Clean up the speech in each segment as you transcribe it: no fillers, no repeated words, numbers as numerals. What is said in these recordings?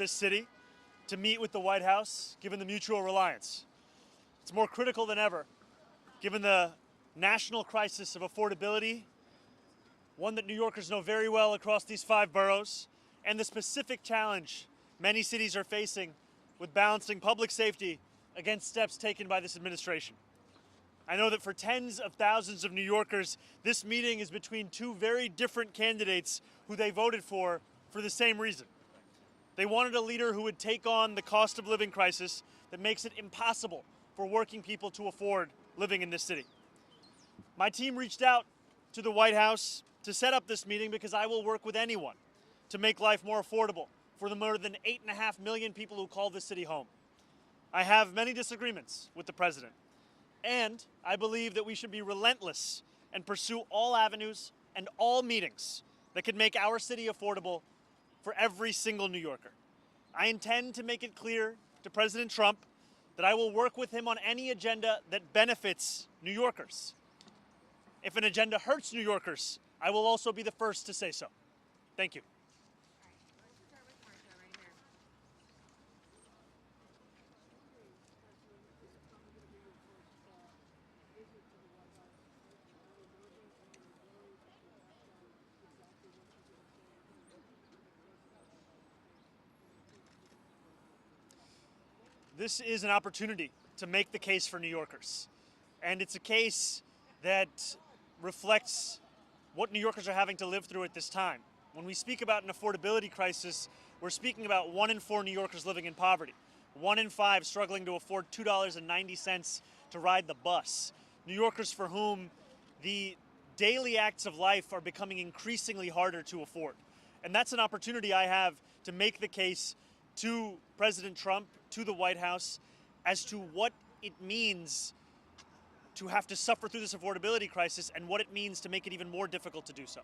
this city to meet with the White House, given the mutual reliance. It's more critical than ever, given the national crisis of affordability, one that New Yorkers know very well across these 5 boroughs, and the specific challenge many cities are facing with balancing public safety against steps taken by this administration. I know that for tens of thousands of New Yorkers, this meeting is between 2 very different candidates who they voted for the same reason. They wanted a leader who would take on the cost of living crisis that makes it impossible for working people to afford living in this city. My team reached out to the White House to set up this meeting because I will work with anyone to make life more affordable for the more than 8.5 million people who call this city home. I have many disagreements with the president, and I believe that we should be relentless and pursue all avenues and all meetings that could make our city affordable for every single New Yorker. I intend to make it clear to President Trump that I will work with him on any agenda that benefits New Yorkers. If an agenda hurts New Yorkers, I will also be the first to say so. Thank you. This is an opportunity to make the case for New Yorkers. And it's a case that reflects what New Yorkers are having to live through at this time. When we speak about an affordability crisis, we're speaking about 1 in 4 New Yorkers living in poverty, 1 in 5 struggling to afford $2.90 to ride the bus. New Yorkers for whom the daily acts of life are becoming increasingly harder to afford. And that's an opportunity I have to make the case to President Trump, to the White House, as to what it means to have to suffer through this affordability crisis and what it means to make it even more difficult to do so.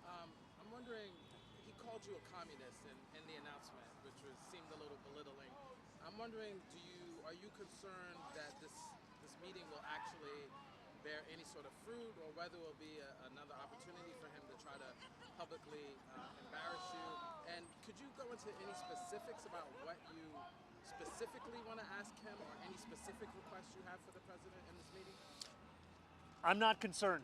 I'm wondering, he called you a communist in the announcement, which seemed a little belittling. I'm wondering, are you concerned that this meeting will actually bear any sort of fruit, or whether it will be another opportunity for him to try to publicly embarrass you? And could you go into any specifics about what you specifically want to ask him, or any specific requests you have for the president in this meeting? I'm not concerned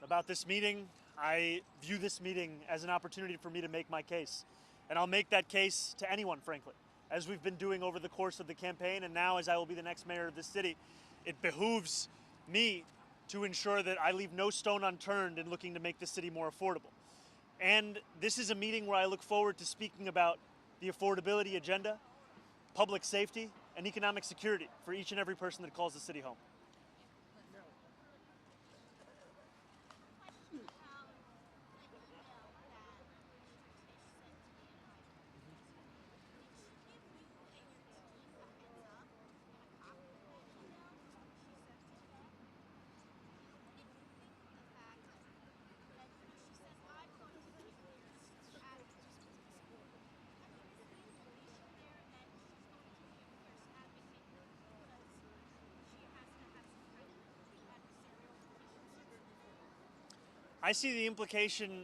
about this meeting. I view this meeting as an opportunity for me to make my case. And I'll make that case to anyone, frankly, as we've been doing over the course of the campaign, and now as I will be the next mayor of this city. It behooves me to ensure that I leave no stone unturned in looking to make this city more affordable. And this is a meeting where I look forward to speaking about the affordability agenda, public safety, and economic security for each and every person that calls the city home. I see the implication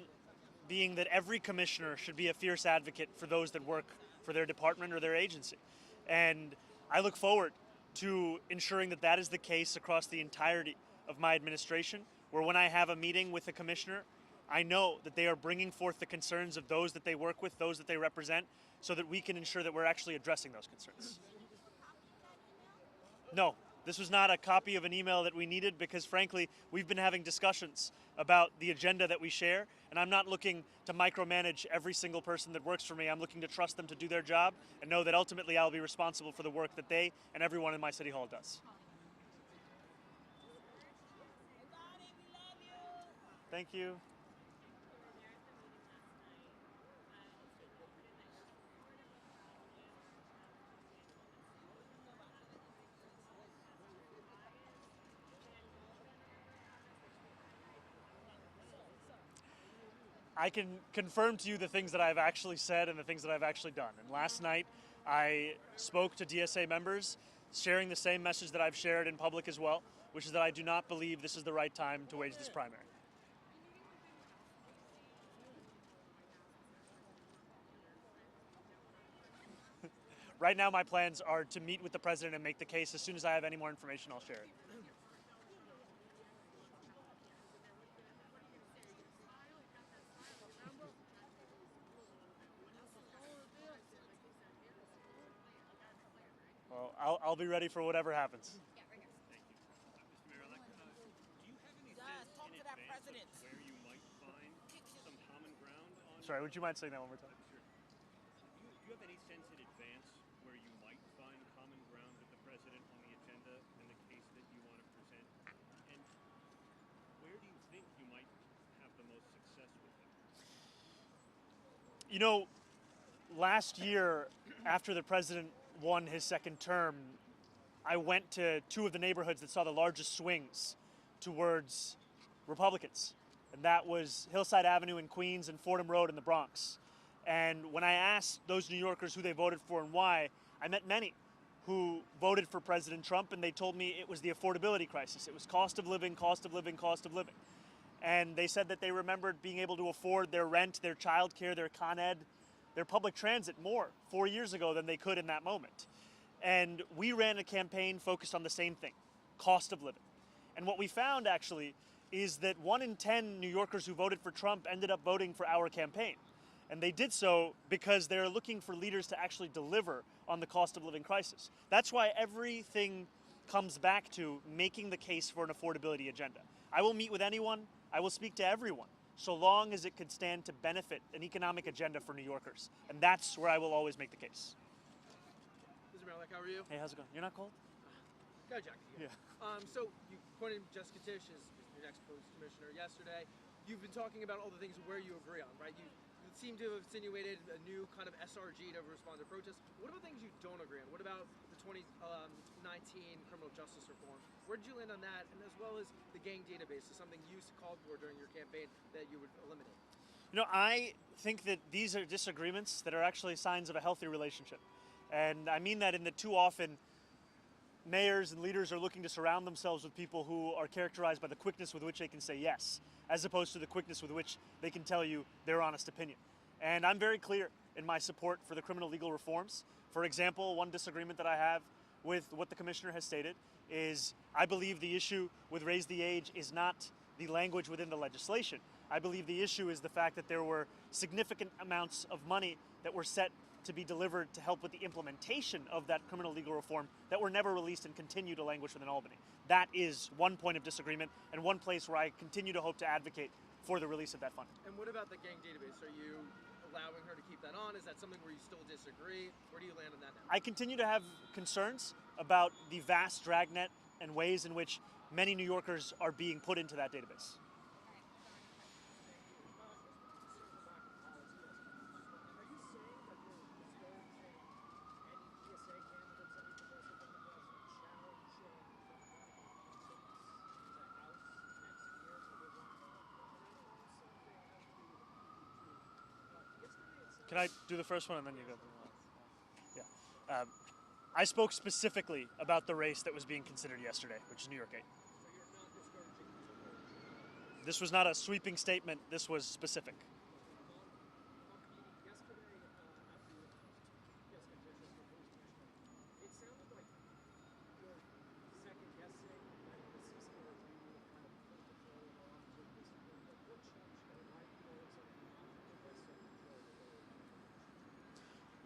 being that every commissioner should be a fierce advocate for those that work for their department or their agency. And I look forward to ensuring that that is the case across the entirety of my administration, where when I have a meeting with a commissioner, I know that they are bringing forth the concerns of those that they work with, those that they represent, so that we can ensure that we're actually addressing those concerns. No, this was not a copy of an email that we needed because, frankly, we've been having discussions about the agenda that we share, and I'm not looking to micromanage every single person that works for me. I'm looking to trust them to do their job and know that ultimately I'll be responsible for the work that they and everyone in my city hall does. Thank you. I can confirm to you the things that I've actually said and the things that I've actually done. And last night, I spoke to DSA members, sharing the same message that I've shared in public as well, which is that I do not believe this is the right time to wage this primary. Right now, my plans are to meet with the president and make the case. As soon as I have any more information, I'll share it. Well, I'll be ready for whatever happens. Yeah, right here. Thank you. Mr. Mayor-elect, do you have any sense Talk in to that advance president. of where you might find some common ground on... Sorry, would you mind saying that one more time? Sure. Do you have any sense in advance where you might find common ground with the president on the agenda and the case that you want to present? And where do you think you might have the most success with him? You know, last year, after the president won his second term, I went to two of the neighborhoods that saw the largest swings towards Republicans. And that was Hillside Avenue in Queens and Fordham Road in the Bronx. And when I asked those New Yorkers who they voted for and why, I met many who voted for President Trump, and they told me it was the affordability crisis. It was cost of living, cost of living, cost of living. And they said that they remembered being able to afford their rent, their childcare, their Con Ed, their public transit more 4 years ago than they could in that moment. And we ran a campaign focused on the same thing, cost of living. And what we found actually is that 1 in 10 New Yorkers who voted for Trump ended up voting for our campaign. And they did so because they're looking for leaders to actually deliver on the cost of living crisis. That's why everything comes back to making the case for an affordability agenda. I will meet with anyone, I will speak to everyone, so long as it could stand to benefit an economic agenda for New Yorkers. And that's where I will always make the case. Mr. Mayor-elect, how are you? Hey, how's it going? You're not cold? Got a jacket. Yeah. So you appointed Jessica Tisch as your next police commissioner yesterday. You've been talking about all the things where you agree on, right? You seem to have insinuated a new kind of SRG to respond to protests. What about things you don't agree on? What about the 2019 criminal justice reform? Where did you land on that? And as well as the gang database is something you called for during your campaign that you would eliminate. You know, I think that these are disagreements that are actually signs of a healthy relationship. And I mean that in that too often mayors and leaders are looking to surround themselves with people who are characterized by the quickness with which they can say yes, as opposed to the quickness with which they can tell you their honest opinion. And I'm very clear in my support for the criminal legal reforms. For example, one disagreement that I have with what the commissioner has stated is I believe the issue with raise the age is not the language within the legislation. I believe the issue is the fact that there were significant amounts of money that were set to be delivered to help with the implementation of that criminal legal reform that were never released and continue to languish within Albany. That is one point of disagreement and one place where I continue to hope to advocate for the release of that funding. And what about the gang database? Are you allowing her to keep that on? Is that something where you still disagree? Where do you land on that now? I continue to have concerns about the vast dragnet and ways in which many New Yorkers are being put into that database. Can I do the first one and then you go? Yeah. I spoke specifically about the race that was being considered yesterday, which is New York 8. This was not a sweeping statement. This was specific.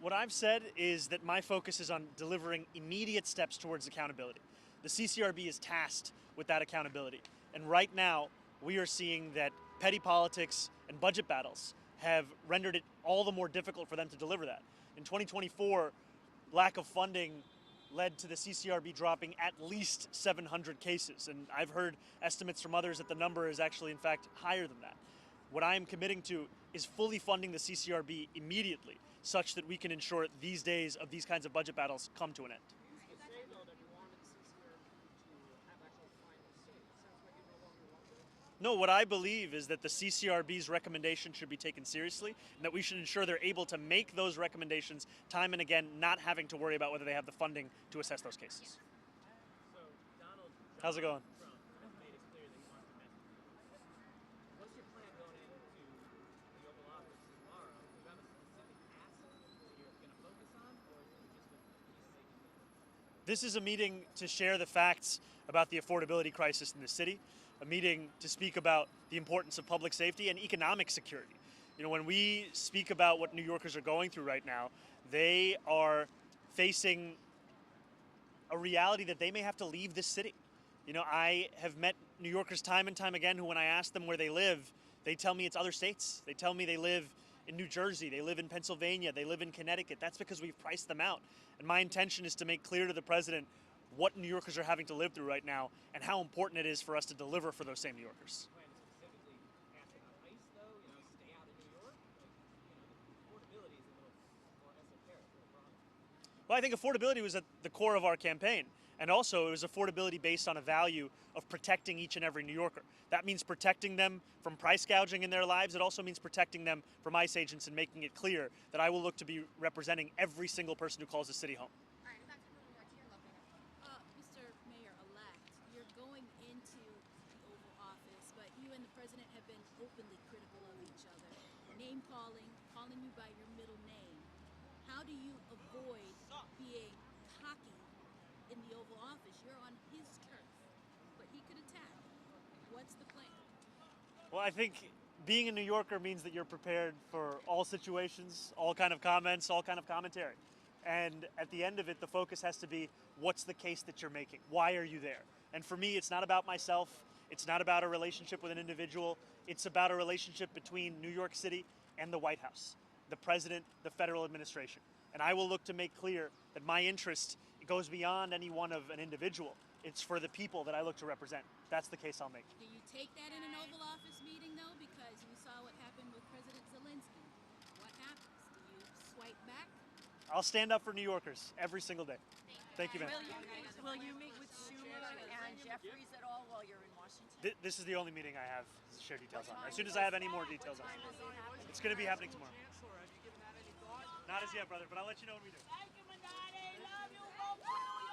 What I've said is that my focus is on delivering immediate steps towards accountability. The CCRB is tasked with that accountability. And right now, we are seeing that petty politics and budget battles have rendered it all the more difficult for them to deliver that. In 2024, lack of funding led to the CCRB dropping at least 700 cases. And I've heard estimates from others that the number is actually, in fact, higher than that. What I am committing to is fully funding the CCRB immediately, such that we can ensure these days of these kinds of budget battles come to an end. No, what I believe is that the CCRB's recommendation should be taken seriously, and that we should ensure they're able to make those recommendations time and again, not having to worry about whether they have the funding to assess those cases. How's it going? This is a meeting to share the facts about the affordability crisis in the city, a meeting to speak about the importance of public safety and economic security. You know, when we speak about what New Yorkers are going through right now, they are facing a reality that they may have to leave this city. You know, I have met New Yorkers time and time again who, when I ask them where they live, they tell me it's other states. They tell me they live in New Jersey, they live in Pennsylvania, they live in Connecticut. That's because we've priced them out. And my intention is to make clear to the president what New Yorkers are having to live through right now and how important it is for us to deliver for those same New Yorkers. Plan to specifically pass it on ice, though, stay out of New York? Affordability is a little more esoteric, a little broader. Well, I think affordability was at the core of our campaign. And also, it was affordability based on a value of protecting each and every New Yorker. That means protecting them from price gouging in their lives. It also means protecting them from ICE agents and making it clear that I will look to be representing every single person who calls the city home. All right, back to your love. Mr. Mayor-elect, you're going into the Oval Office, but you and the president have been openly critical of each other. Name-calling, calling you by your middle name. How do you avoid being cocky in the Oval Office? You're on his turf, but he could attack. What's the plan? Well, I think being a New Yorker means that you're prepared for all situations, all kind of comments, all kind of commentary. And at the end of it, the focus has to be, what's the case that you're making? Why are you there? And for me, it's not about myself. It's not about a relationship with an individual. It's about a relationship between New York City and the White House, the president, the federal administration. And I will look to make clear that my interest goes beyond any one of an individual. It's for the people that I look to represent. That's the case I'll make. Do you take that in an Oval Office meeting, though? Because we saw what happened with President Zelensky. What happens? Do you swipe back? I'll stand up for New Yorkers every single day. Thank you, man. Will you meet with Schumer and Jeffries at all while you're in Washington? This is the only meeting I have to share details on. As soon as I have any more details on it. It's going to be happening tomorrow. Chancellor, have you given that any thought? Not as yet, brother, but I'll let you know when we do. Thank you, Mamdani. Love you. Vote for New